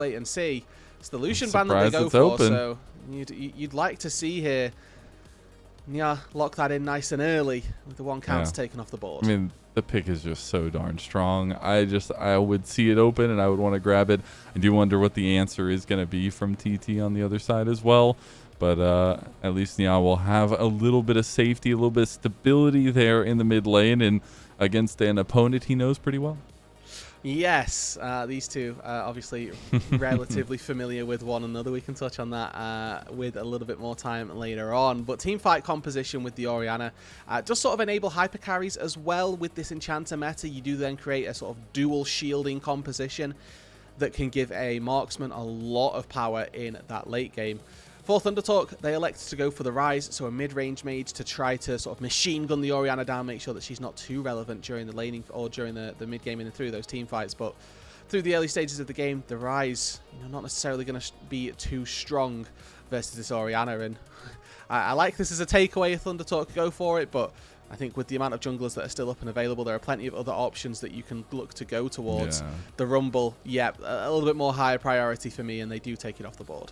wait and see. It's the Lucian ban that they go for, so you'd like to see here. Yeah, lock that in nice and early with the 1 counter taken off the board. I mean, the pick is just so darn strong. I would see it open and I would want to grab it. I do wonder what the answer is going to be from TT on the other side as well. But at least Nia will have a little bit of safety, a little bit of stability there in the mid lane and against an opponent he knows pretty well. Yes, these two are obviously relatively familiar with one another. We can touch on that with a little bit more time later on. But team fight composition with the Orianna does sort of enable hyper carries as well with this enchanter meta. You do then create a sort of dual shielding composition that can give a marksman a lot of power in that late game. For ThunderTalk, they elect to go for the Rise, so a mid-range mage to try to sort of machine gun the Orianna down, make sure that she's not too relevant during the laning or during the mid-game and through those team fights. But through the early stages of the game, the Rise, not necessarily going to be too strong versus this Orianna. And I like this as a takeaway if ThunderTalk go for it, but I think with the amount of junglers that are still up and available, there are plenty of other options that you can look to go towards. The Rumble, a little bit more higher priority for me, and they do take it off the board.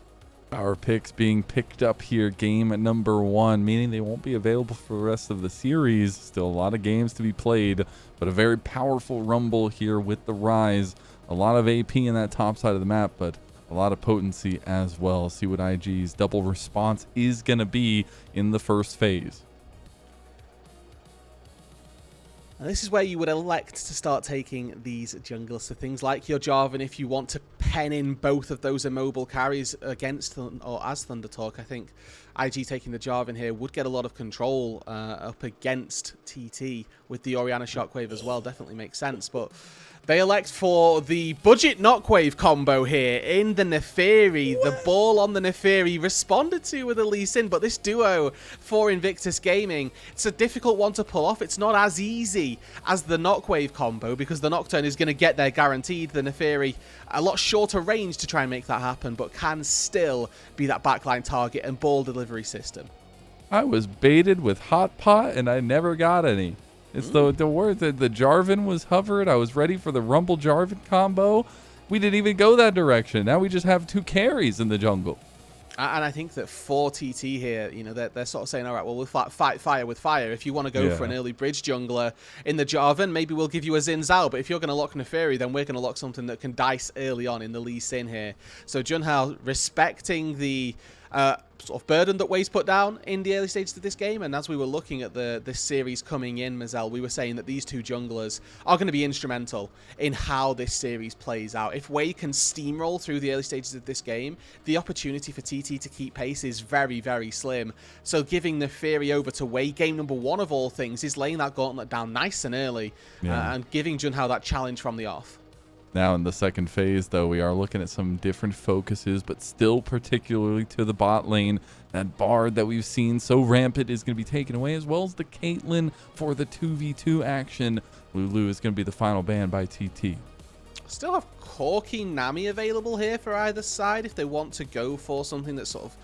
Our picks being picked up here, game number 1, meaning they won't be available for the rest of the series. Still a lot of games to be played, but a very powerful Rumble here with the Rise. A lot of AP in that top side of the map, but a lot of potency as well. See what IG's double response is going to be in the first phase. And this is where you would elect to start taking these junglers. So things like your Jarvan, if you want to pen in both of those immobile carries against or as ThunderTalk, I think IG taking the Jarvan here would get a lot of control up against TT with the Orianna Shockwave as well. Definitely makes sense, but they elect for the budget Knockwave combo here in the Neferi. The ball on the Neferi responded to with a Lee Sin, but this duo for Invictus Gaming, it's a difficult one to pull off. It's not as easy as the Knockwave combo because the Nocturne is going to get there guaranteed. The Neferi, a lot shorter range to try and make that happen, but can still be that backline target and ball delivery system. I was baited with Hot Pot and I never got any. It's the word that the Jarvan was hovered. I was ready for the Rumble Jarvan combo. We didn't even go that direction. Now we just have 2 carries in the jungle. And I think that for TT here, they're sort of saying, all right, well, we'll fight fire with fire. If you want to go for an early bridge jungler in the Jarvan, maybe we'll give you a Xin Zhao. But if you're going to lock Neferi, then we're going to lock something that can dice early on in the Lee Sin here. So Junhao respecting the sort of burden that Wade's put down in the early stages of this game. And as we were looking at this series coming in, Mazel, we were saying that these 2 junglers are going to be instrumental in how this series plays out. If Wade can steamroll through the early stages of this game, the opportunity for TT to keep pace is very, very slim. So giving Neferi over to Wade, game number 1 of all things, is laying that gauntlet down nice and early and giving Junhao that challenge from the off. Now in the second phase, though, we are looking at some different focuses, but still particularly to the bot lane. That Bard that we've seen so rampant is going to be taken away, as well as the Caitlyn for the 2v2 action. Lulu is going to be the final ban by TT. Still have Corki Nami available here for either side if they want to go for something that's sort of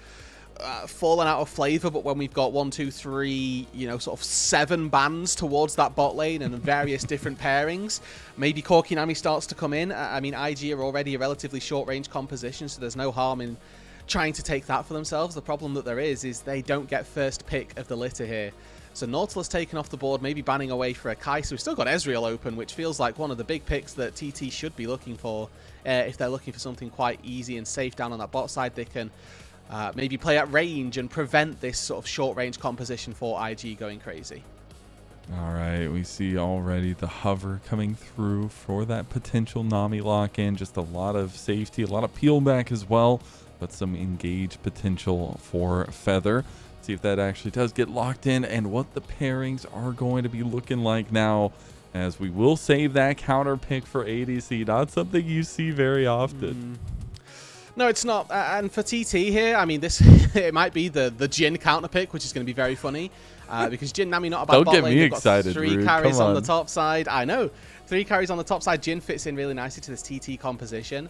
fallen out of flavor, but when we've got 1, 2, 3, sort of 7 bans towards that bot lane and various different pairings, maybe Corki Nami starts to come in. I mean, IG are already a relatively short range composition, so there's no harm in trying to take that for themselves. The problem that there is they don't get first pick of the litter here. So Nautilus taken off the board, maybe banning away for a Kai. So we've still got Ezreal open, which feels like one of the big picks that TT should be looking for. If they're looking for something quite easy and safe down on that bot side, they can maybe play at range and prevent this sort of short-range composition for IG going crazy. All right, we see already the hover coming through for that potential Nami lock-in. Just a lot of safety, a lot of peel back as well, but some engage potential for Feather. See if that actually does get locked in and what the pairings are going to be looking like now, as we will save that counter pick for ADC. Not something you see very often. No, it's not. And for TT here, I mean, it might be the Jhin counter pick, which is going to be very funny. Because Jhin Nami not a bad bot lane. Don't get me excited, 3 carries on the top side. I know. 3 carries on the top side. Jhin fits in really nicely to this TT composition.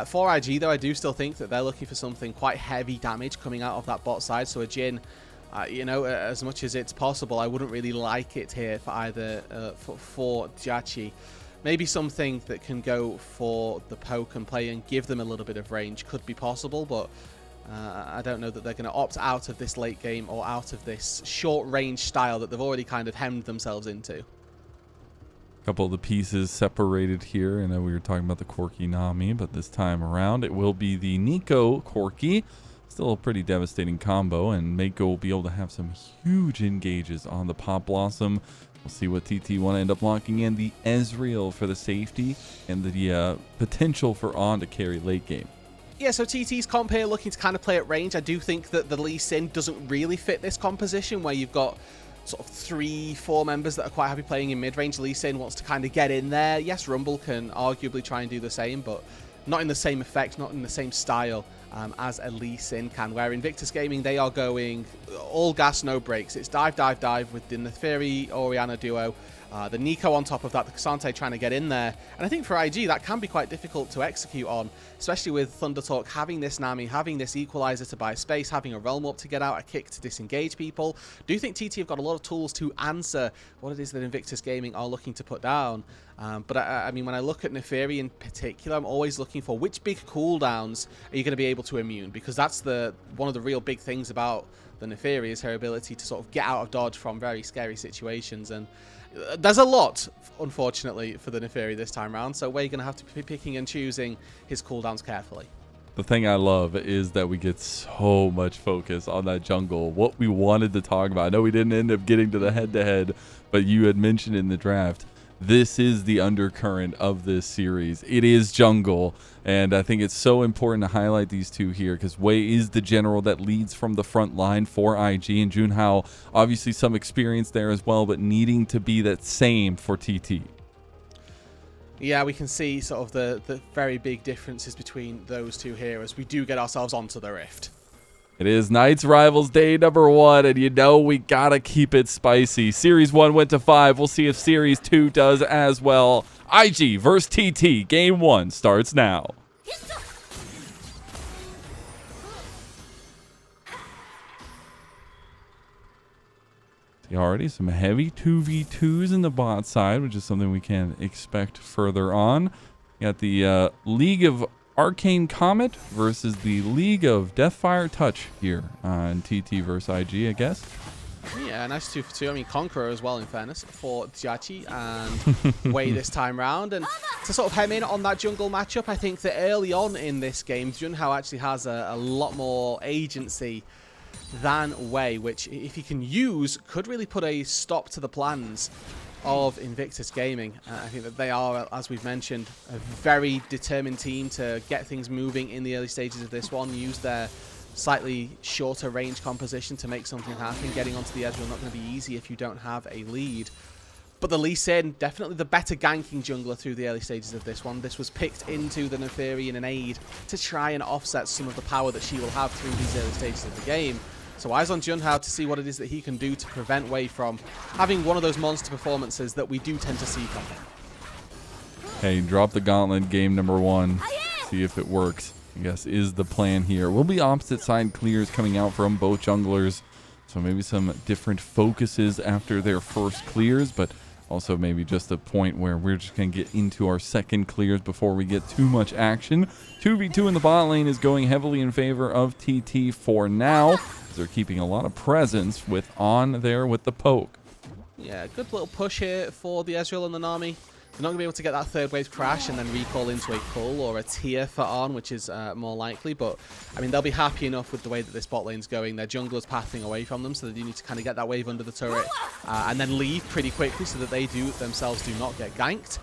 For IG, though, I do still think that they're looking for something quite heavy damage coming out of that bot side. So a Jhin, as much as it's possible, I wouldn't really like it here for either for JiaQi. maybe something that can go for the poke and play and give them a little bit of range could be possible, but I don't know that they're going to opt out of this late game or out of this short range style that they've already kind of hemmed themselves into. A couple of the pieces separated here. I know we were talking about the Corki Nami, but this time around it will be the Nico Corki. Still a pretty devastating combo, and Meiko will be able to have some huge engages on the Pop Blossom. We'll see what TT want to end up locking in. The Ezreal for the safety and the potential for On to carry late game. Yeah, so TT's comp here looking to kind of play at range. I do think that the Lee Sin doesn't really fit this composition where you've got sort of 3-4 members that are quite happy playing in mid-range. Lee Sin wants to kind of get in there. Yes, Rumble can arguably try and do the same, but not in the same effect, not in the same style as a Lee Sin can. Where Invictus Gaming, they are going all gas, no brakes. It's dive, dive, dive with the Neferi Orianna duo. The Nico on top of that, the Cassante trying to get in there. And I think for IG, that can be quite difficult to execute on, especially with ThunderTalk having this Nami, having this equalizer to buy space, having a realm up to get out, a kick to disengage people. Do you think TT have got a lot of tools to answer what it is that Invictus Gaming are looking to put down? But I mean, when I look at Neferi in particular, I'm always looking for which big cooldowns are you going to be able to immune, because that's one of the real big things about the Neferi is her ability to sort of get out of dodge from very scary situations. And there's a lot, unfortunately, for the Neferi this time around, so we're going to have to be picking and choosing his cooldowns carefully. The thing I love is that we get so much focus on that jungle. What we wanted to talk about. I know we didn't end up getting to the head-to-head, but you had mentioned in the draft, this is the undercurrent of this series. It is jungle, and I think it's so important to highlight these two here because Wei is the general that leads from the front line for IG, and Junhao, obviously some experience there as well, but needing to be that same for TT. Yeah, we can see sort of the very big differences between those two here as we do get ourselves onto the Rift. It is Knights Rivals Day number 1, and you know we gotta keep it spicy. Series 1 went to 5. We'll see if Series 2 does as well. IG versus TT. Game 1 starts now. See already some heavy 2v2s in the bot side, which is something we can expect further on. You got the League of Arcane Comet versus the League of Deathfire Touch here on TT versus IG, I guess. Yeah, nice 2 for 2. I mean, Conqueror as well, in fairness, for JiaQi and Wei this time round. And to sort of hem in on that jungle matchup, I think that early on in this game, Junhao actually has a lot more agency than Wei, which, if he can use, could really put a stop to the plans of Invictus Gaming. I think that they are, as we've mentioned, a very determined team to get things moving in the early stages of this one, use their slightly shorter range composition to make something happen. Getting onto the Ezreal not going to be easy if you don't have a lead. But the Lee Sin, definitely the better ganking jungler through the early stages of this one. This was picked into the Neferi in an aid to try and offset some of the power that she will have through these early stages of the game. So eyes on Junhao to see what it is that he can do to prevent Wei from having one of those monster performances that we do tend to see from him. Hey, drop the gauntlet game number 1. See if it works, I guess, is the plan here. Will be opposite side clears coming out from both junglers. So maybe some different focuses after their first clears, but also maybe just a point where we're just going to get into our second clears before we get too much action. 2v2 in the bot lane is going heavily in favor of TT for now. They're keeping a lot of presence with On there with the poke. Yeah, good little push here for the Ezreal and the Nami. They're not going to be able to get that third wave crash and then recall into a pull or a tier for On, which is more likely. But, I mean, they'll be happy enough with the way that this bot lane's going. Their jungler's pathing away from them, so they do need to kind of get that wave under the turret and then leave pretty quickly so that they themselves do not get ganked.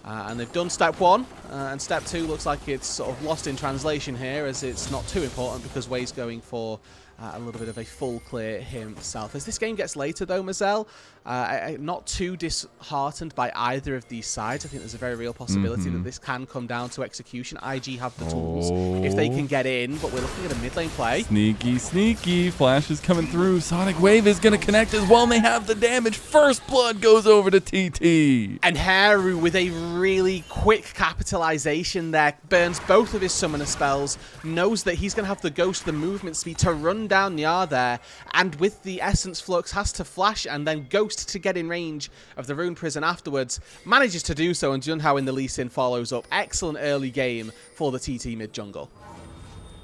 And they've done step 1, and step 2 looks like it's sort of lost in translation here, as it's not too important because Wei's going for a little bit of a full clear himself. As this game gets later though, Mazel, not too disheartened by either of these sides. I think there's a very real possibility that this can come down to execution. IG have the tools if they can get in, but we're looking at a mid lane play. Sneaky, sneaky. Flash is coming through. Sonic Wave is going to connect as well, and they have the damage. First blood goes over to TT. And Heru with a really quick capitalization there. Burns both of his summoner spells, knows that he's going to have the Ghost, the movement speed to run down Nya there, and with the Essence Flux has to flash and then Ghost to get in range of the Rune Prison afterwards. Manages to do so, and Junhao in the Lee Sin follows up. Excellent early game for the TT mid jungle.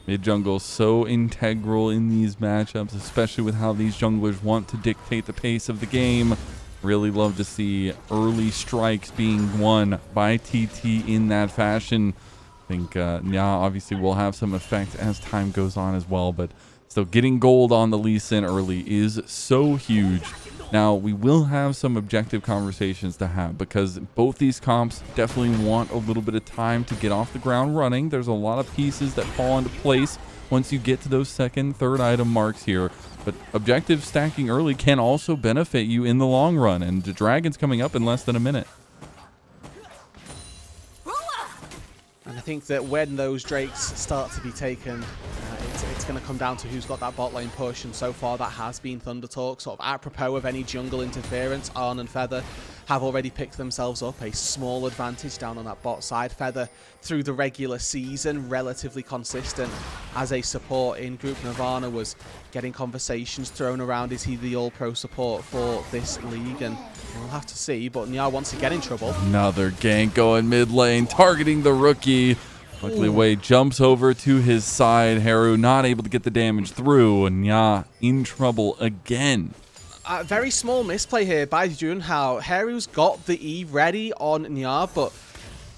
Mid jungle so integral in these matchups, especially with how these junglers want to dictate the pace of the game. Really love to see early strikes being won by TT in that fashion. I think Nya obviously will have some effect as time goes on as well, but still getting gold on the Lee Sin early is so huge. Now, we will have some objective conversations to have because both these comps definitely want a little bit of time to get off the ground running. There's a lot of pieces that fall into place once you get to those second, third item marks here. But objective stacking early can also benefit you in the long run, and the Dragon's coming up in less than a minute. And I think that when those Drakes start to be taken, it's going to come down to who's got that bot lane push, and so far that has been ThunderTalk. Sort of apropos of any jungle interference, Arn and Feather have already picked themselves up a small advantage down on that bot side. Feather, through the regular season, relatively consistent as a support in Group Nirvana, was getting conversations thrown around. Is he the all-pro support for this league? And we'll have to see, but Nya wants to get in trouble. Another gank going mid lane, targeting the rookie. Luckily, Wade jumps over to his side. Heru not able to get the damage through, and Nya in trouble again. Very small misplay here by Junhao. Heru's got the E ready on Nya, but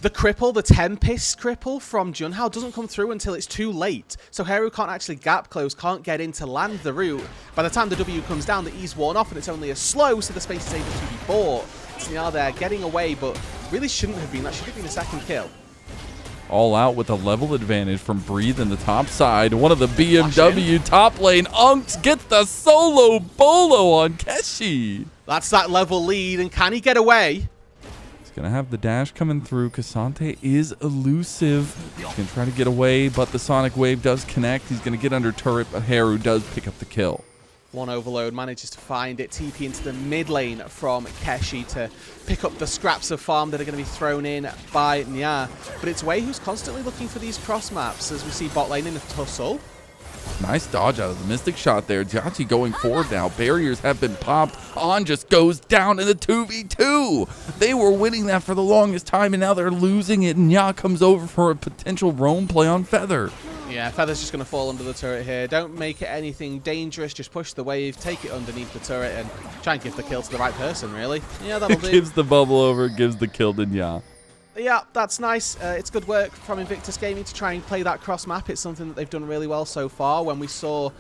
the cripple, the Tempest cripple from Junhao doesn't come through until it's too late. So Heru can't actually gap close, can't get in to land the root. By the time the W comes down, the E's worn off and it's only a slow, so the space is able to be bought. It's Nya there getting away, but really shouldn't have been. That should have been a second kill. All out with a level advantage from Breathe in the top side. One of the BMW top lane. Unks get the solo bolo on Keshi. That's that level lead, and can he get away? He's going to have the dash coming through. Cassante is elusive. He's going to try to get away, but the Sonic Wave does connect. He's going to get under turret, but Heru does pick up the kill. One overload manages to find it, TP into the mid lane from Keshi to pick up the scraps of farm that are going to be thrown in by Nya. But it's Wei who's constantly looking for these cross maps as we see bot lane in a tussle. Nice dodge out of the Mystic Shot there. JiaQi going forward now. Barriers have been popped. On just goes down in the 2v2. They were winning that for the longest time, and now they're losing it. And Nya comes over for a potential roam play on Feather. Yeah, Feather's just going to fall under the turret here. Don't make it anything dangerous. Just push the wave, take it underneath the turret, and try and give the kill to the right person, really. Yeah, that'll do. Gives the bubble over, gives the kill to Nya. Yeah, that's nice. It's good work from Invictus Gaming to try and play that cross map. It's something that they've done really well so far. When we saw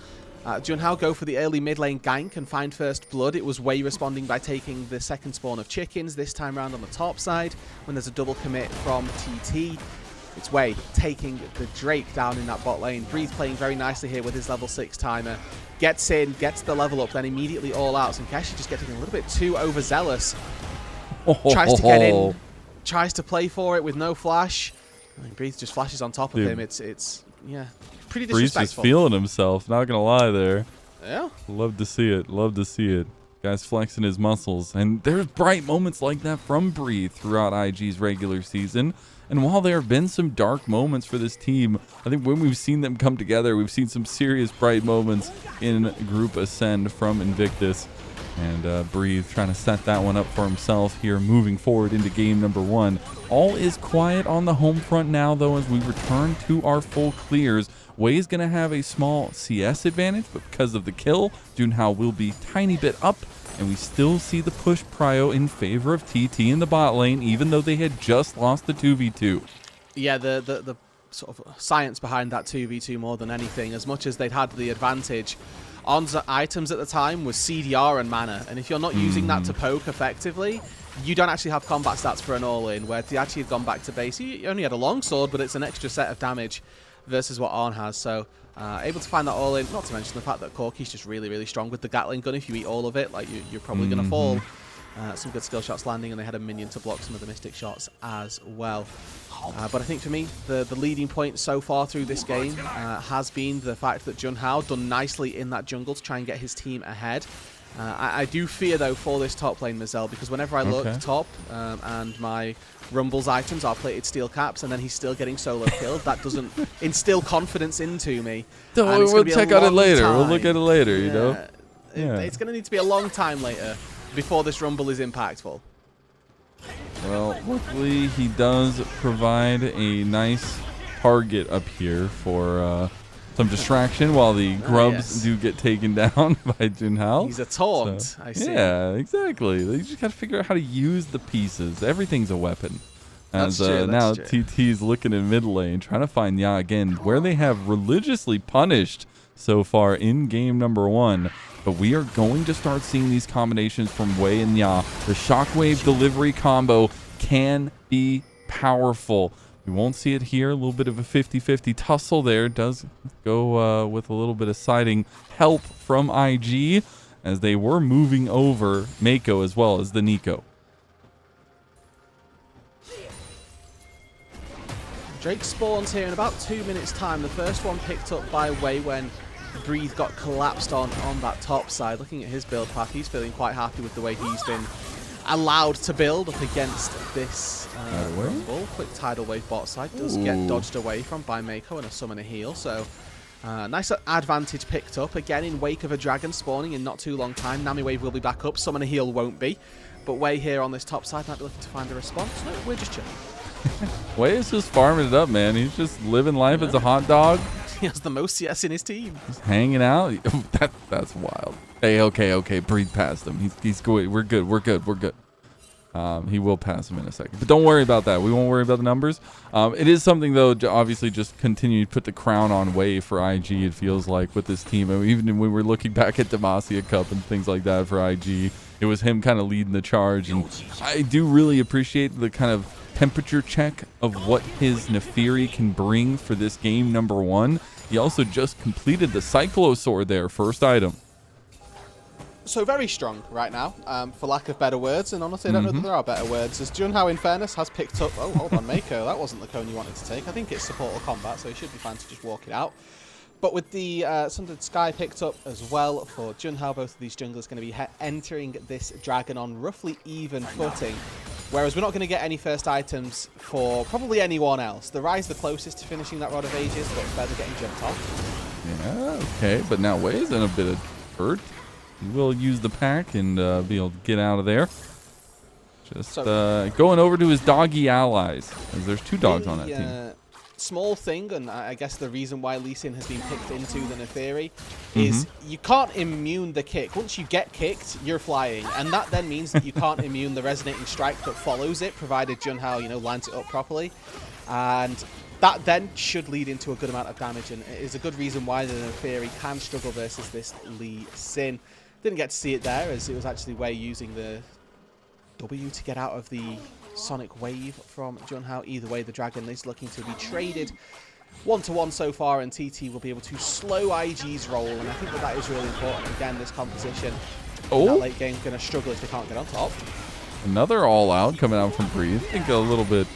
Junhao go for the early mid lane gank and find first blood, it was Wei responding by taking the second spawn of chickens, this time around on the top side. When there's a double commit from TT, it's Wei taking the Drake down in that bot lane. Breathe playing very nicely here with his level 6 timer. Gets in, gets the level up, then immediately all out. And Keshi just getting a little bit too overzealous. Tries to get in, tries to play for it with no flash. I mean, Breathe just flashes on top of him. It's yeah, pretty disrespectful. Breathe just feeling himself, not going to lie there. Yeah. Love to see it, love to see it. Guy's flexing his muscles. And there's bright moments like that from Breathe throughout IG's regular season. And while there have been some dark moments for this team, I think when we've seen them come together, we've seen some serious bright moments in Group Ascend from Invictus. And Breathe trying to set that one up for himself here, moving forward into game number 1. All is quiet on the home front now, though, as we return to our full clears. Wei's going to have a small CS advantage, but because of the kill, Junhao will be tiny bit up. And we still see the push prio in favor of TT in the bot lane, even though they had just lost the 2v2. Yeah, the sort of science behind that 2v2 more than anything, as much as they'd had the advantage. On's items at the time was CDR and mana, and if you're not using that to poke effectively, you don't actually have combat stats for an all-in, where JiaQi had gone back to base. He only had a longsword, but it's an extra set of damage versus what Arn has, so able to find that all in, not to mention the fact that Corki's just really, really strong with the Gatling gun. If you eat all of it, like you're probably going to fall. Some good skill shots landing, and they had a minion to block some of the Mystic shots as well. But I think for me, the leading point so far through this game has been the fact that Junhao done nicely in that jungle to try and get his team ahead. I do fear, though, for this top lane, Mazel, because whenever I look top and my Rumble's items are plated steel caps, and then he's still getting solo killed, that doesn't instill confidence into me. We'll check out it later. We'll look at it later, you know? It's going to need to be a long time later before this Rumble is impactful. Well, luckily he does provide a nice target up here for some distraction while the grubs do get taken down by Junhao. He's a taunt, so, I see. Yeah, exactly. They just got to figure out how to use the pieces. Everything's a weapon. As now TT's looking in mid lane, trying to find Ya again, where they have religiously punished so far in game number 1. But we are going to start seeing these combinations from Wei and Ya. The shockwave delivery combo can be powerful. We won't see it here. A little bit of a 50-50 tussle there. Does go with a little bit of siding help from IG as they were moving over Meiko as well as the Nico. Drake spawns here in about 2 minutes' time. The first one picked up by Wei when Breathe got collapsed on that top side. Looking at his build path, he's feeling quite happy with the way he's been allowed to build up against this Rumble. Quick tidal wave bot side does get dodged away from by Meiko and a summoner heal. So nice advantage picked up again in wake of a dragon spawning in not too long time. Nami wave will be back up, summoner heal won't be. But Wei here on this top side might be looking to find a response. No, we're just chilling. Wei is just farming it up, man. He's just living life as a hot dog. He has the most CS in his team. Just hanging out. That's wild. Hey, okay. Breathe past him. He's good. We're good. He will pass him in a second. But don't worry about that. We won't worry about the numbers. It is something, though, to obviously just continue to put the crown on Wei for IG, it feels like, with this team. I mean, even when we're looking back at Demacia Cup and things like that for IG, it was him kind of leading the charge. And I do really appreciate the kind of temperature check of what his Nefiri can bring for this game number 1. He also just completed the Cyclo Sword there, first item. So very strong right now, for lack of better words, and honestly I don't know that there are better words, as Junhao in fairness has picked up, oh hold on Meiko, that wasn't the cone you wanted to take. I think it's support or combat, so he should be fine to just walk it out. But with the Sundered Sky picked up as well for Junhao, both of these junglers going to be entering this dragon on roughly even footing. Whereas we're not going to get any first items for probably anyone else. The Rise the closest to finishing that Rod of Ages, but Feather getting jumped off. Yeah, okay, but now Wei's in a bit of hurt. He will use the pack and be able to get out of there. Just going over to his doggy allies, as there's 2 dogs on that team. Small thing, and I guess the reason why Lee Sin has been picked into the Nefiri is you can't immune the kick. Once you get kicked, you're flying, and that then means that you can't immune the resonating strike that follows it, provided Junhao, lines it up properly. And that then should lead into a good amount of damage, and it is a good reason why the Nefiri can struggle versus this Lee Sin. Didn't get to see it there, as it was actually Wei using the W to get out of the Sonic Wave from Junhao. Either way, the dragon is looking to be traded 1-to-1 so far, and TT will be able to slow IG's roll, and I think that is really important. Again, this composition in that late game going to struggle if they can't get on top. Another all-out coming out from Breathe. I think a little bit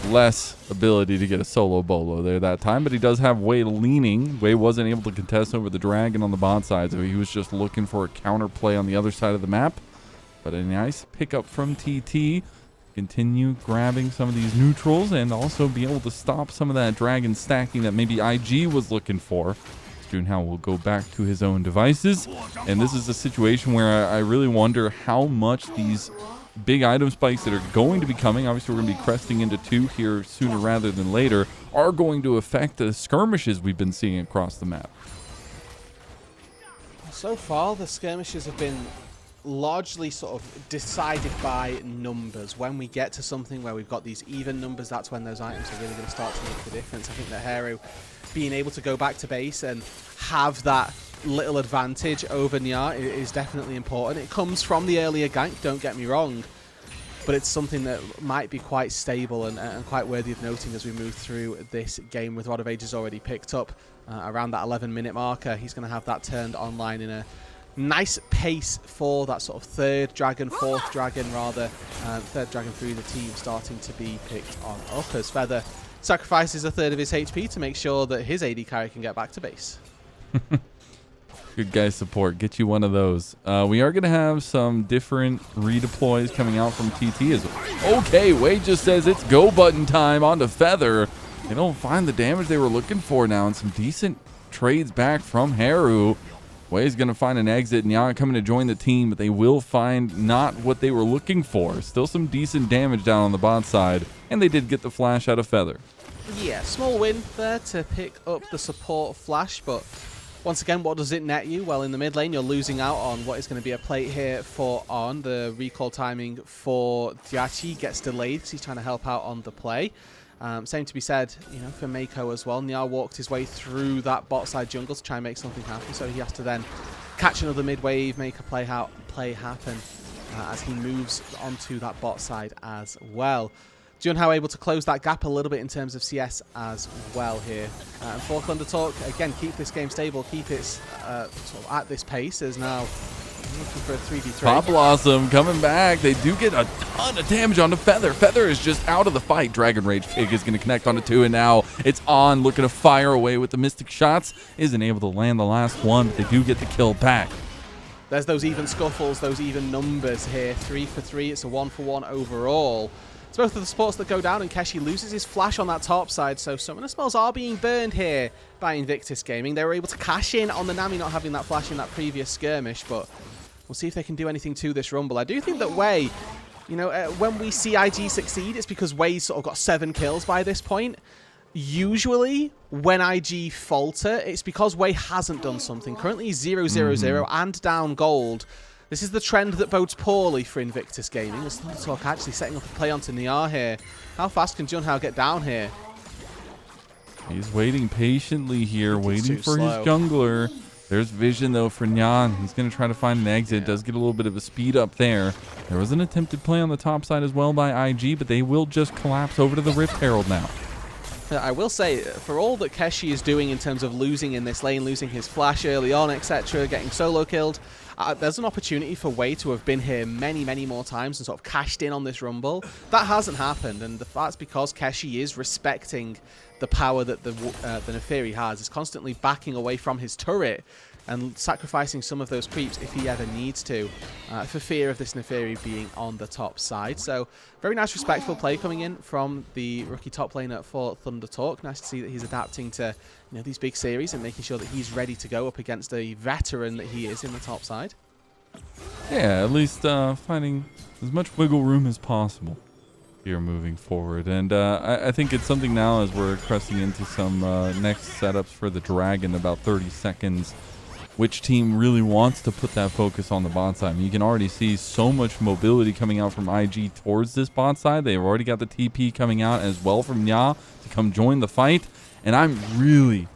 less ability to get a solo bolo there that time, but he does have Wei leaning. Wei wasn't able to contest over the dragon on the bot side, so he was just looking for a counterplay on the other side of the map. But a nice pickup from TT. Continue grabbing some of these neutrals and also be able to stop some of that dragon stacking that maybe IG was looking for. Junhao will go back to his own devices, and this is a situation where I really wonder how much these big item spikes that are going to be coming, obviously we're going to be cresting into 2 here sooner rather than later, are going to affect the skirmishes we've been seeing across the map. So far, the skirmishes have been largely sort of decided by numbers. When we get to something where we've got these even numbers, that's when those items are really going to start to make the difference. I think that Heru being able to go back to base and have that little advantage over Nya is definitely important. It comes from the earlier gank, don't get me wrong, but it's something that might be quite stable and quite worthy of noting as we move through this game, with Rod of Ages already picked up around that 11-minute marker. He's going to have that turned online in a nice pace for that sort of third dragon through the team starting to be picked on up, as Feather sacrifices a third of his HP to make sure that his AD carry can get back to base. Good guy support. Get you one of those. We are going to have some different redeploys coming out from TT as well. Okay, Wade just says it's go button time onto Feather. They don't find the damage they were looking for now, and some decent trades back from Heru. Wade's going to find an exit. Nya coming to join the team, but they will find not what they were looking for. Still some decent damage down on the bot side, and they did get the flash out of Feather. Yeah, small win there to pick up the support flash, but once again, what does it net you? Well, in the mid lane, you're losing out on what is going to be a plate here for On. The recall timing for JiaQi gets delayed because he's trying to help out on the play. Same to be said, you know, for Meiko as well. Nya walked his way through that bot side jungle to try and make something happen, so he has to then catch another mid wave, make a play happen as he moves onto that bot side as well. Junhao able to close that gap a little bit in terms of CS as well here. And for ThunderTalk, again, keep this game stable, keep it sort of at this pace. Is now looking for a 3v3. Pop Blossom coming back. They do get a ton of damage onto Feather. Feather is just out of the fight. Dragon Rage kick is going to connect onto 2, and now it's On looking to fire away with the Mystic shots. Isn't able to land the last one, but they do get the kill back. There's those even scuffles, those even numbers here. 3 for 3. It's a 1 for 1 overall. It's both of the supports that go down, and Keshi loses his flash on that top side, so summoner spells are being burned here by Invictus Gaming. They were able to cash in on the Nami not having that flash in that previous skirmish, but we'll see if they can do anything to this Rumble. I do think that Wei, you know, when we see IG succeed, it's because Wei's sort of got 7 kills by this point. Usually, when IG falter, it's because Wei hasn't done something. Currently, he's 0-0-0 and down gold. This is the trend that bodes poorly for Invictus Gaming. As ThunderTalk actually setting up a play onto Nya here. How fast can Junhao get down here? He's waiting patiently here, waiting for slow. his jungler. There's vision, though, for Nyan. He's going to try to find an exit. Does get a little bit of a speed up there. There was an attempted play on the top side as well by IG, but they will just collapse over to the Rift Herald now. I will say, for all that Keshi is doing in terms of losing in this lane, losing his flash early on, etc., getting solo killed, there's an opportunity for Wei to have been here many, many more times and sort of cashed in on this Rumble. That hasn't happened, and that's because Keshi is respecting the power that the Neferi has. Is constantly backing away from his turret and sacrificing some of those creeps if he ever needs to, for fear of this Neferi being on the top side. So, very nice, respectful play coming in from the rookie top laner for ThunderTalk. Nice to see that he's adapting to, you know, these big series and making sure that he's ready to go up against a veteran that he is in the top side. Yeah, at least finding as much wiggle room as possible here moving forward. And I think it's something now as we're pressing into some next setups for the Dragon, about 30 seconds. Which team really wants to put that focus on the bot side? I mean, you can already see so much mobility coming out from IG towards this bot side. They've already got the TP coming out as well from Nya to come join the fight. And I'm really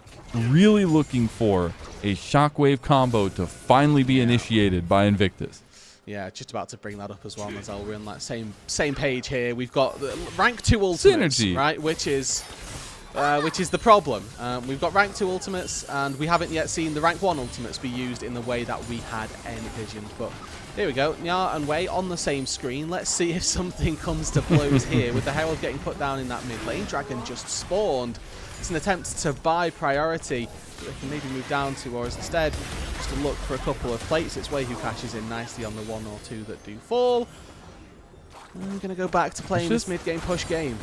looking for a Shockwave combo to finally be initiated by Invictus. Yeah, just about to bring that up as well, Mazel. We're on that same page here. We've got the rank 2 ultimates, Synergy, right? Which is the problem. We've got rank 2 ultimates, and we haven't yet seen the rank 1 ultimates be used in the way that we had envisioned. But here we go, Nya and Wei on the same screen. Let's see if something comes to blows here. With the Herald getting put down in that mid lane, Dragon just spawned. It's an attempt to buy priority that they can maybe move down to, or instead just to look for a couple of plates. It's Wei who cashes in nicely on the 1 or 2 that do fall. I'm going to go back to playing this mid-game push game.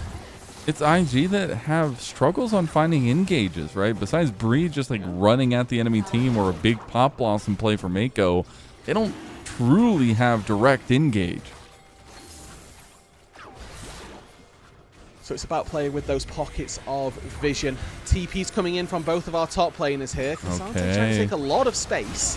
It's IG that have struggles on finding engages, right? Besides Bree just like running at the enemy team or a big Pop Blossom play for Meiko, they don't truly have direct engage. So it's about playing with those pockets of vision. TP's coming in from both of our top laners here. Cassandra trying to take a lot of space.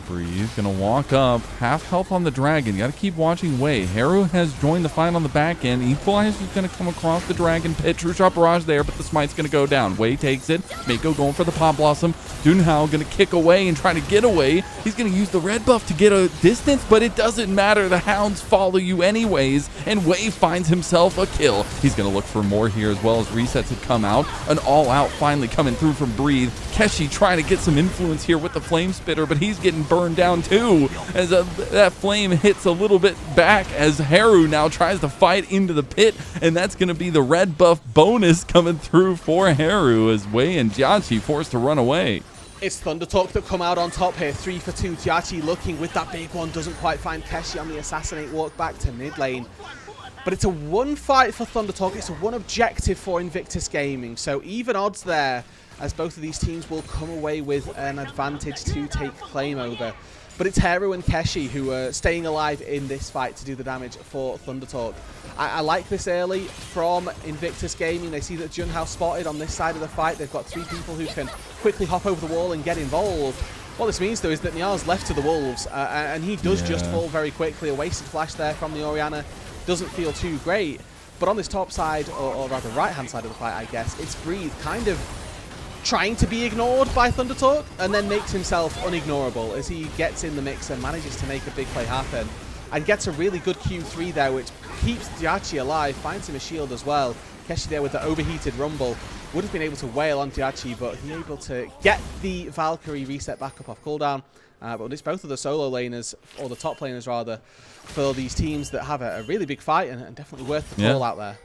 Breeze gonna walk up, half health on the Dragon. You gotta keep watching Wei. Heru has joined the fight on the back end. Equalizer's gonna come across the Dragon pit. True Shot Barrage there, but the smite's gonna go down. Wei takes it. Meiko going for the Pop Blossom. Junhao gonna kick away and try to get away. He's gonna use the red buff to get a distance, but it doesn't matter. The hounds follow you anyways, and Wei finds himself a kill. He's gonna look for more here as well as resets have come out. An all-out finally coming through from Breathe. Keshi trying to get some influence here with the Flame Spitter, but he's getting burned down too as that flame hits a little bit back as Heru now tries to fight into the pit, and that's going to be the red buff bonus coming through for Heru as Wei and JiaQi forced to run away. It's ThunderTalk that come out on top here. 3 for 2. JiaQi looking with that big one. Doesn't quite find Keshi on the assassinate walk back to mid lane. But it's a one fight for ThunderTalk. It's a one objective for Invictus Gaming. So even odds there, as both of these teams will come away with an advantage to take claim over. But it's Heru and Keshi who are staying alive in this fight to do the damage for ThunderTalk. I like this early from Invictus Gaming. They see that Junhao spotted on this side of the fight. They've got 3 people who can quickly hop over the wall and get involved. What this means, though, is that Niar's left to the wolves, and he does just fall very quickly. A wasted flash there from the Orianna doesn't feel too great. But on this top side, or rather right-hand side of the fight, I guess, it's Breathe kind of trying to be ignored by ThunderTalk, and then makes himself unignorable as he gets in the mix and manages to make a big play happen. And gets a really good Q3 there, which keeps JiaQi alive, finds him a shield as well. Keshi there with the overheated rumble. Would have been able to wail on JiaQi, but he able to get the Valkyrie reset back up off cooldown. But it's both of the solo laners, or the top laners rather, for these teams that have a really big fight and definitely worth the call out there.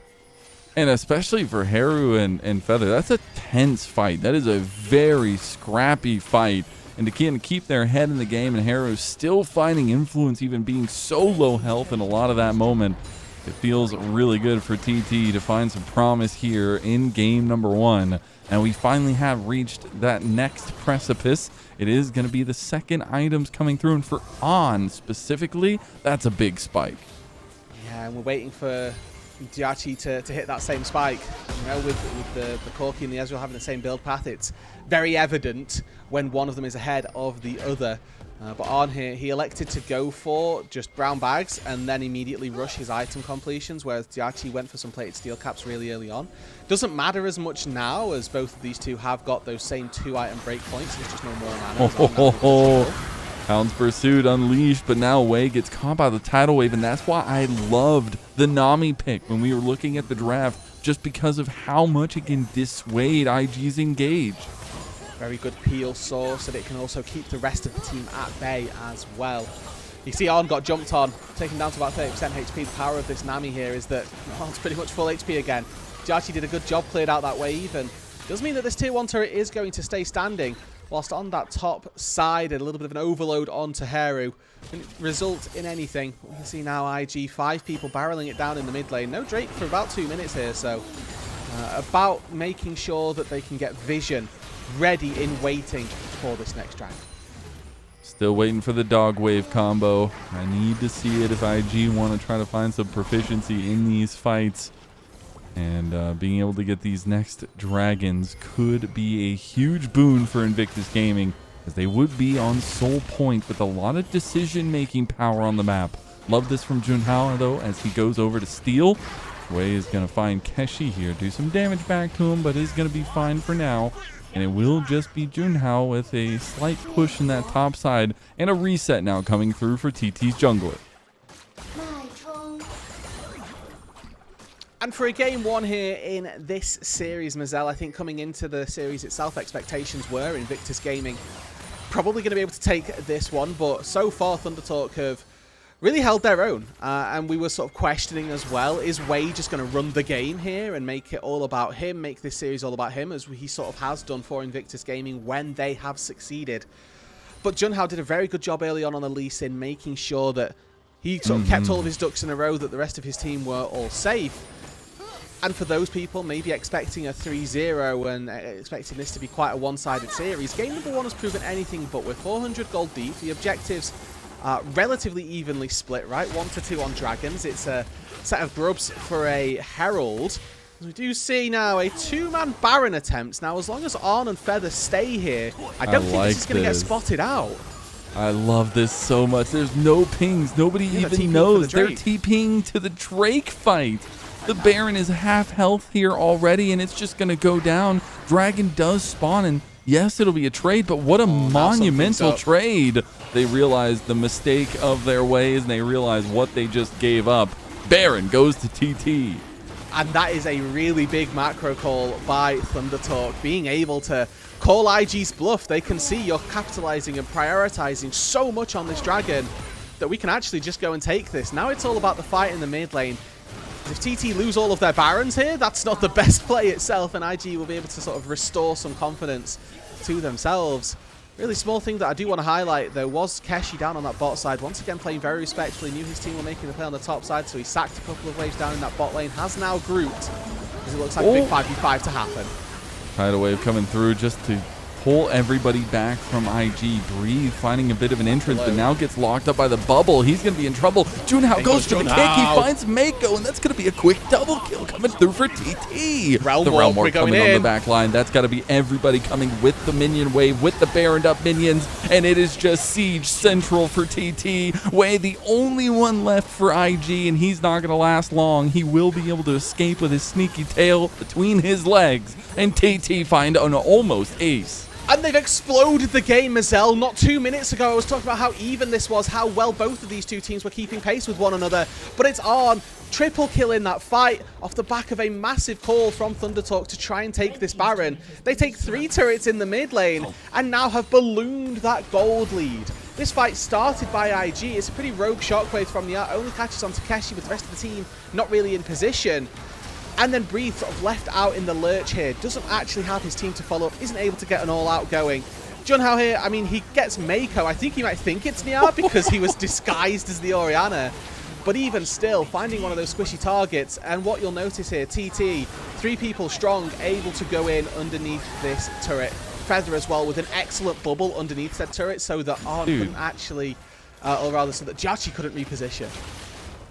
And especially for Heru and Feather, that's a tense fight. That is a very scrappy fight. And to keep their head in the game, and Heru still finding influence, even being so low health in a lot of that moment. It feels really good for TT to find some promise here in game number 1. And we finally have reached that next precipice. It is going to be the second items coming through. And for On specifically, that's a big spike. Yeah, and we're waiting for JiaQi to hit that same spike. You know, with the Corki and the Ezreal having the same build path, it's very evident when one of them is ahead of the other. But on here, he elected to go for just brown bags and then immediately rush his item completions, whereas JiaQi went for some plated steel caps really early on. Doesn't matter as much now, as both of these two have got those same 2-item breakpoints. There's just no more mana. Hound's Pursuit unleashed, but now Wei gets caught by the tidal wave, and that's why I loved the Nami pick when we were looking at the draft, just because of how much it can dissuade IG's engage. Very good peel source, and it can also keep the rest of the team at bay as well. You see On got jumped on, taken down to about 30% HP. The power of this Nami here is that On's pretty much full HP again. JiaQi did a good job, cleared out that wave, and does mean that this tier 1 turret is going to stay standing, whilst on that top side, a little bit of an overload onto Heru can result in anything. We can see now IG, 5 people barreling it down in the mid lane. No Drake for about 2 minutes here, so about making sure that they can get vision ready in waiting for this next dragon. Still waiting for the dog wave combo. I need to see it if IG want to try to find some proficiency in these fights. And being able to get these next dragons could be a huge boon for Invictus Gaming, as they would be on Soul Point with a lot of decision-making power on the map. Love this from Junhao, though, as he goes over to steal. Wei is going to find Keshi here, do some damage back to him, but is going to be fine for now. And it will just be Junhao with a slight push in that top side, and a reset now coming through for TT's jungler. And for a game 1 here in this series, Mazel, I think coming into the series itself, expectations were Invictus Gaming probably going to be able to take this one, but so far ThunderTalk have really held their own, and we were sort of questioning as well, is Wei just going to run the game here and make it all about him, make this series all about him, as he sort of has done for Invictus Gaming when they have succeeded. But Junhao did a very good job early on the Lee Sin, making sure that he sort of kept all of his ducks in a row, that the rest of his team were all safe. And for those people maybe expecting a 3-0 and expecting this to be quite a one-sided series, game number 1 has proven anything but. With 400 gold deep, the objectives are relatively evenly split, right? 1 to 2 on dragons. It's a set of grubs for a herald. We do see now a 2-man Baron attempt. Now, as long as On and Feather stay here, I don't think this is going to get spotted out. I love this so much. There's no pings. Nobody even knows. They're TPing to the Drake fight. The Baron is half health here already, and it's just going to go down. Dragon does spawn, and yes, it'll be a trade, but what a monumental trade. They realize the mistake of their ways, and they realize what they just gave up. Baron goes to TT. And that is a really big macro call by ThunderTalk, being able to call IG's bluff. They can see you're capitalizing and prioritizing so much on this dragon that we can actually just go and take this. Now it's all about the fight in the mid lane. If TT lose all of their Barons here, that's not the best play itself, and IG will be able to sort of restore some confidence to themselves. Really small thing that I do want to highlight, though, was Keshi down on that bot side. Once again, playing very respectfully. Knew his team were making the play on the top side, so he sacked a couple of waves down in that bot lane. Has now grouped, because it looks like a big 5v5 to happen. Tidal wave coming through just to pull everybody back from IG. Breathe finding a bit of an entrance, but now gets locked up by the bubble. He's going to be in trouble. Junhao goes for the kick. He finds Meiko, and that's going to be a quick double kill coming through for TT. The Realm Warp coming on the back line. That's got to be everybody coming with the minion wave, with the Baroned up minions, and it is just Siege Central for TT. Way the only one left for IG, and he's not going to last long. He will be able to escape with his sneaky tail between his legs, and TT find an almost ace. And they've exploded the game, Mazel. Not 2 minutes ago, I was talking about how even this was, how well both of these two teams were keeping pace with one another. But it's on. Triple kill in that fight off the back of a massive call from ThunderTalk to try and take this Baron. They take 3 turrets in the mid lane and now have ballooned that gold lead. This fight started by IG. It's a pretty rogue shockwave from the art. Only catches onto Keshi with the rest of the team not really in position. And then Breathe sort of left out in the lurch here. Doesn't actually have his team to follow up. Isn't able to get an all-out going. Junhao here, I mean, he gets Meiko. I think he might think it's Nia because he was disguised as the Orianna. But even still, finding one of those squishy targets. And what you'll notice here, TT, 3 people strong, able to go in underneath this turret. Feather as well with an excellent bubble underneath said turret so that Arn couldn't actually, or rather so that JiaQi couldn't reposition.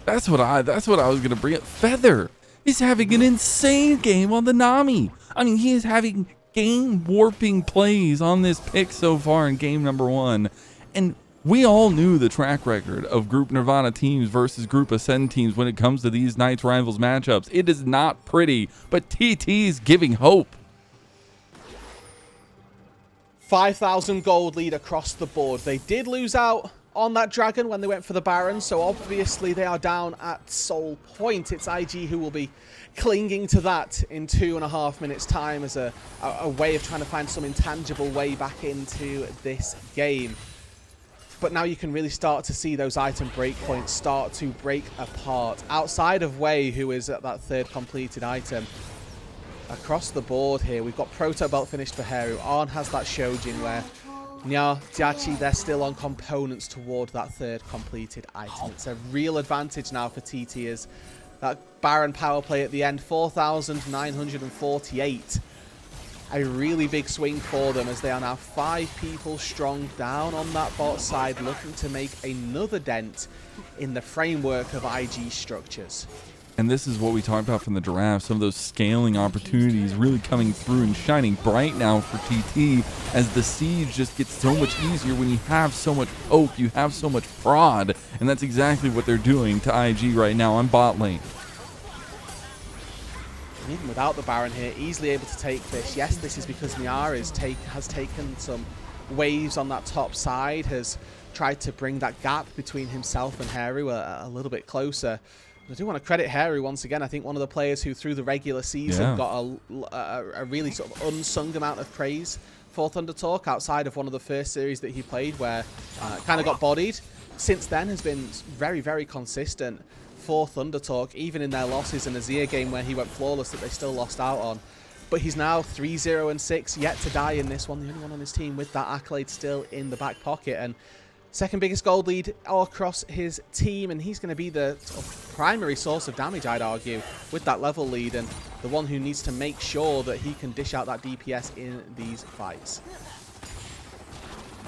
That's what I was going to bring up. Feather is having an insane game on the Nami. I mean, he is having game-warping plays on this pick so far in game number 1. And we all knew the track record of Group Nirvana teams versus Group Ascend teams when it comes to these Knights Rivals matchups. It is not pretty, but TT's giving hope. 5,000 gold lead across the board. They did lose out on that dragon when they went for the Baron, so obviously they are down at Soul Point. It's IG who will be clinging to that in 2.5 minutes time as a way of trying to find some intangible way back into this game. But now you can really start to see those item breakpoints start to break apart. Outside of Wei, who is at that 3rd completed item, across the board here, we've got Proto Belt finished for Heru. Arn has that Shojin where Nya, JiaQi, they're still on components toward that 3rd completed item. It's a real advantage now for TT as that Baron power play at the end, 4,948. A really big swing for them as they are now 5 people strong down on that bot side, looking to make another dent in the framework of IG structures. And this is what we talked about from the draft, some of those scaling opportunities really coming through and shining bright now for TT as the siege just gets so much easier when you have so much hope, you have so much prod, and that's exactly what they're doing to IG right now on bot lane. And even without the Baron here, easily able to take this. Yes, this is because Niara has taken some waves on that top side, has tried to bring that gap between himself and Heru a little bit closer. I do want to credit Heru once again. I think one of the players who through the regular season got a really sort of unsung amount of praise for ThunderTalk outside of one of the first series that he played where kind of got bodied. Since then has been very, very consistent for ThunderTalk, even in their losses, and a Zia game where he went flawless that they still lost out on. But he's now 3-0-6, yet to die in this one, the only one on his team with that accolade still in the back pocket. And 2nd biggest gold lead all across his team, and he's going to be the sort of primary source of damage, I'd argue, with that level lead, and the one who needs to make sure that he can dish out that DPS in these fights.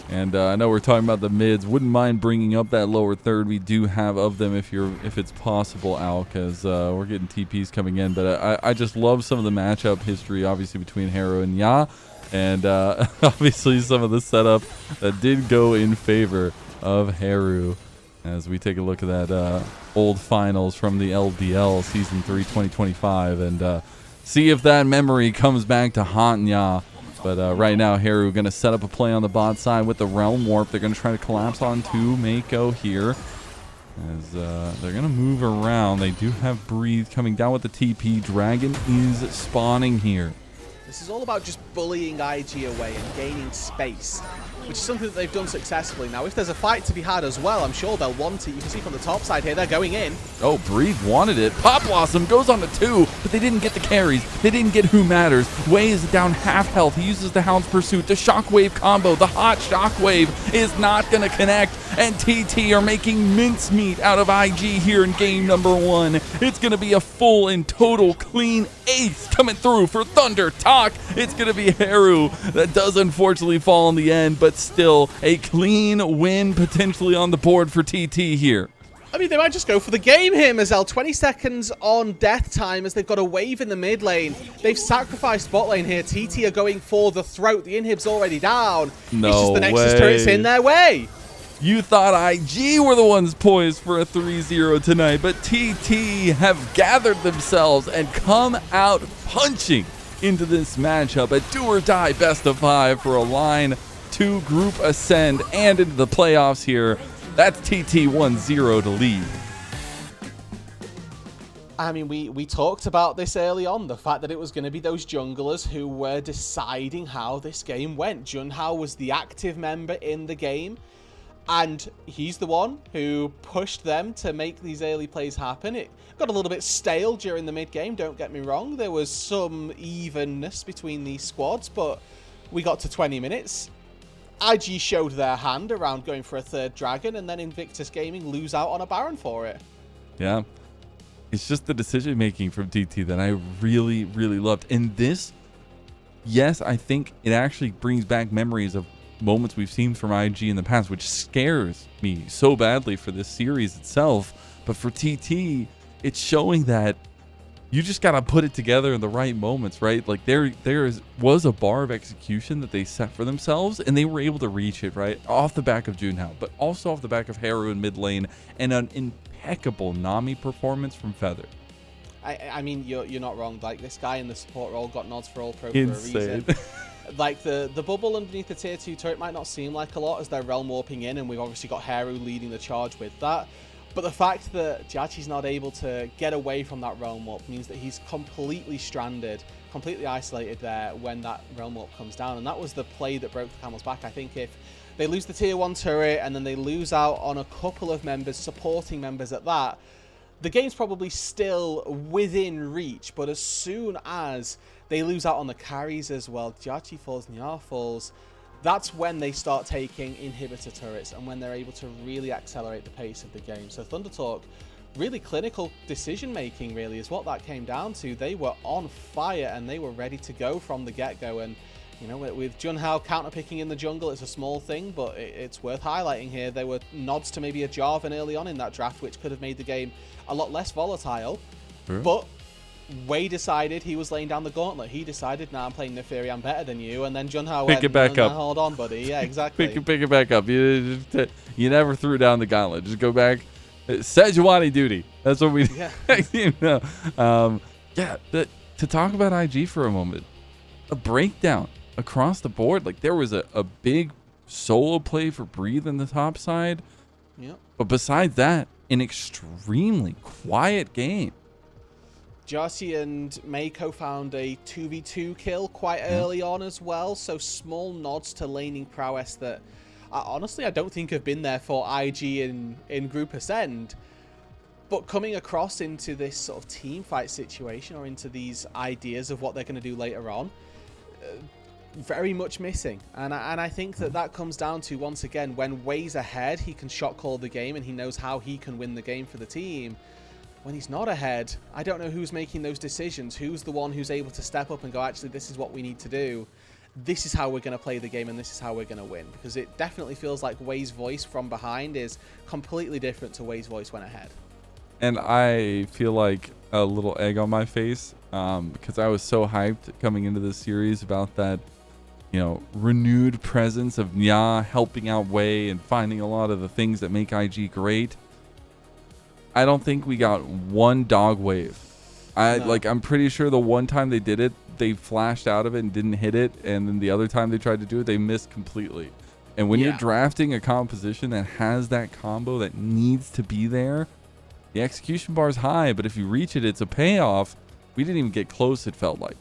And I know we're talking about the mids. Wouldn't mind bringing up that lower 3rd. We do have of them if it's possible, Al, because we're getting TPs coming in. But I just love some of the matchup history, obviously, between Heru and Ya. And obviously some of the setup that did go in favor of Heru as we take a look at that old finals from the LPL Season 3 2025 and see if that memory comes back to haunt Ya. But right now, Heru going to set up a play on the bot side with the Realm Warp. They're going to try to collapse onto Meiko here as they're going to move around. They do have Breathe coming down with the TP. Dragon is spawning here. This is all about just bullying IG away and gaining space. which is something that they've done successfully. Now, if there's a fight to be had as well, I'm sure they'll want it. You can see from the top side here, they're going in. Oh, Breathe wanted it. Pop Blossom goes on to 2, but they didn't get the carries. They didn't get who matters. Wei is down half health. He uses the Hound's Pursuit. The Shockwave combo, the hot Shockwave is not going to connect, and TT are making mincemeat out of IG here in game number 1. It's going to be a full and total clean ace coming through for ThunderTalk. It's going to be Heru that does unfortunately fall in the end, but still a clean win potentially on the board for TT here. I mean, they might just go for the game here, Mazel. 20 seconds on death time as they've got a wave in the mid lane. They've sacrificed bot lane here. TT are going for the throat. The inhib's already down. No it's just the Nexus way. turret's in their way. You thought IG were the ones poised for a 3-0 tonight, but TT have gathered themselves and come out punching into this matchup. A do-or-die best-of-5 for a line 2 group ascend and into the playoffs here. That's TT 1-0 to lead. I mean, we talked about this early on, the fact that it was going to be those junglers who were deciding how this game went. Junhao was the active member in the game, and he's the one who pushed them to make these early plays happen. It got a little bit stale during the mid-game, don't get me wrong. There was some evenness between these squads, but we got to 20 minutes. IG showed their hand around going for a 3rd dragon, and then Invictus Gaming lose out on a Baron for it. Yeah. It's just the decision-making from TT that I really, really loved. And this, yes, I think it actually brings back memories of moments we've seen from IG in the past, which scares me so badly for this series itself. But for TT, it's showing that you just got to put it together in the right moments, right? Like there was a bar of execution that they set for themselves, and they were able to reach it, right? Off the back of Junhao, but also off the back of Heru in mid lane, and an impeccable Nami performance from Feather. I mean, you're not wrong. Like, this guy in the support role got nods for All-Pro Insane. for a reason. Like, the bubble underneath the tier 2 turret might not seem like a lot as they're realm warping in, and we've obviously got Heru leading the charge with that. But the fact that JiaQi's not able to get away from that realm warp means that he's completely stranded, completely isolated there when that realm warp comes down. And that was the play that broke the camel's back. I think if they lose the tier 1 turret and then they lose out on a couple of members, supporting members at that, the game's probably still within reach. But as soon as they lose out on the carries as well, JiaQi falls, Nya falls, that's when they start taking inhibitor turrets and when they're able to really accelerate the pace of the game. So ThunderTalk, really clinical decision making really is what that came down to. They were on fire and they were ready to go from the get-go. And you know, with Junhao counterpicking in the jungle, it's a small thing, but it's worth highlighting here. There were nods to maybe a Jarvan early on in that draft, which could have made the game a lot less volatile. But Wei decided he was laying down the gauntlet. He decided, nah, I'm playing Neferi, I'm better than you. And then Junhao went, pick it back up. Hold on, buddy. Yeah, exactly. pick it back up. You never threw down the gauntlet. Just go back. Sejuani duty. That's what we Yeah. you know. To talk about IG for a moment, a breakdown across the board. Like, there was a big solo play for Breathe in the top side. Yep. But besides that, an extremely quiet game. JiaQi and Meiko found a 2v2 kill quite early on as well, so small nods to laning prowess that honestly I don't think have been there for IG in Group Ascend. But coming across into this sort of team fight situation or into these ideas of what they're going to do later on, very much missing. And I think that comes down to, once again, when Wei's ahead, he can shot call the game and he knows how he can win the game for the team. When he's not ahead, I don't know who's making those decisions. Who's the one who's able to step up and go, actually, this is what we need to do. This is how we're going to play the game and this is how we're going to win. Because it definitely feels like Wei's voice from behind is completely different to Wei's voice when ahead. And I feel like a little egg on my face because I was so hyped coming into this series about that, you know, renewed presence of Nya helping out Wei and finding a lot of the things that make IG great. I don't think we got one dog wave. I'm pretty sure the one time they did it, they flashed out of it and didn't hit it, and then the other time they tried to do it, they missed completely. And when you're drafting a composition that has that combo that needs to be there, the execution bar is high, but if you reach it, it's a payoff. We didn't even get close, it felt like.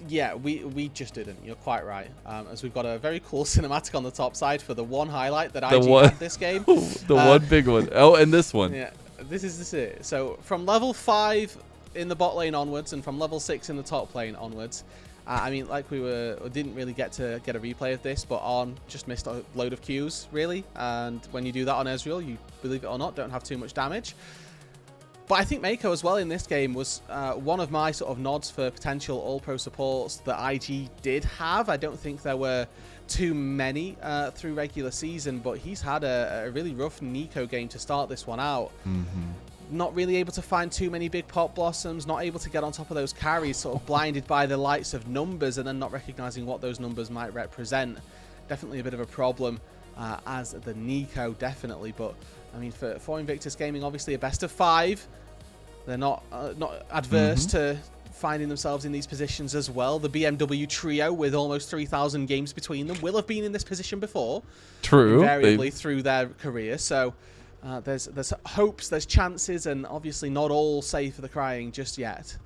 Yeah, we just didn't. You're quite right. As we've got a very cool cinematic on the top side for the one highlight that IG had this game. The one big one. Oh, and this one. Yeah, this is it. So from level 5 in the bot lane onwards, and from level 6 in the top lane onwards. I mean, like didn't really get a replay of this, but On just missed a load of Qs, really. And when you do that on Ezreal, you, believe it or not, don't have too much damage. But I think Meiko as well in this game was one of my sort of nods for potential all-pro supports that IG did have. I don't think there were too many through regular season, but he's had a really rough Nico game to start this one out. Not really able to find too many big pop blossoms, not able to get on top of those carries, sort of blinded by the lights of numbers and then not recognizing what those numbers might represent. Definitely a bit of a problem as the Nico, definitely. But I mean, for Invictus Gaming, obviously a best of 5. They're not adverse to finding themselves in these positions as well. The BMW trio, with almost 3,000 games between them, will have been in this position before. True. Invariably through their career. So there's hopes, there's chances, and obviously not all safe for the crying just yet.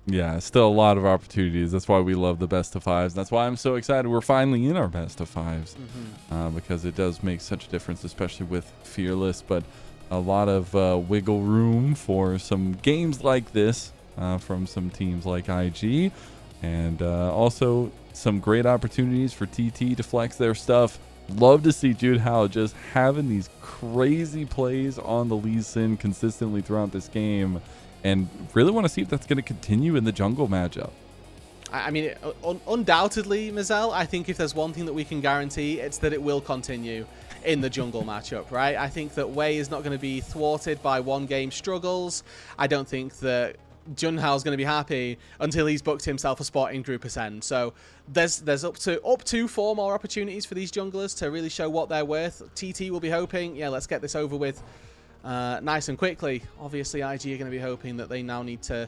Yeah, still a lot of opportunities. That's why we love the best of 5s. That's why I'm so excited we're finally in our best of 5s, because it does make such a difference, especially with Fearless. But a lot of wiggle room for some games like this from some teams like IG, and also some great opportunities for TT to flex their stuff. Love to see Junhao just having these crazy plays on the Lee Sin consistently throughout this game, and really want to see if that's going to continue in the jungle matchup. I mean, undoubtedly, Mazel, I think if there's one thing that we can guarantee, it's that it will continue in the jungle matchup, right? I think that Wei is not going to be thwarted by one-game struggles. I don't think that Junhao is going to be happy until he's booked himself a spot in Group Ascend. So there's up to 4 more opportunities for these junglers to really show what they're worth. TT will be hoping, yeah, let's get this over with nice and quickly. Obviously, IG are going to be hoping that they now need to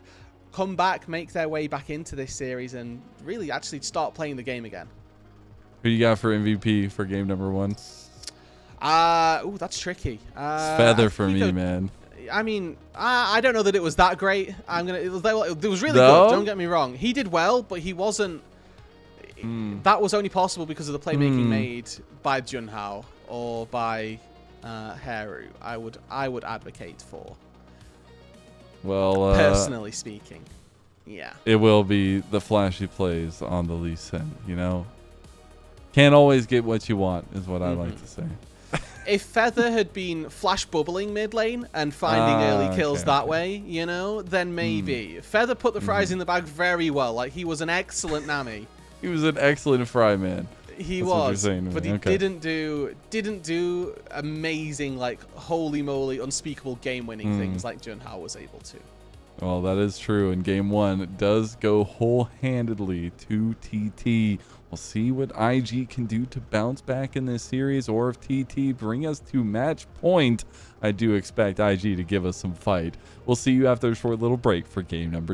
come back, make their way back into this series, and really actually start playing the game again. Who you got for MVP for game number 1? Oh, that's tricky. It's Feather for me, man. I mean, I don't know that it was that great. It was really good. Don't get me wrong. He did well, but he wasn't. That was only possible because of the playmaking made by Junhao or by Heru. I would advocate for. Well, personally speaking, yeah, it will be the flashy plays on the Lee Sin. You know, can't always get what you want, is what I like to say. If Feather had been flash bubbling mid lane and finding early kills that way, you know, then maybe. Feather put the fries in the bag very well. Like, he was an excellent Nami. He was an excellent fry man. He was, but he didn't do amazing, like, holy moly, unspeakable game-winning things like Junhao was able to. Well, that is true. And game 1 does go whole-handedly to TT. We'll see what IG can do to bounce back in this series, or if TT bring us to match point. I do expect IG to give us some fight. We'll see you after a short little break for game number 2.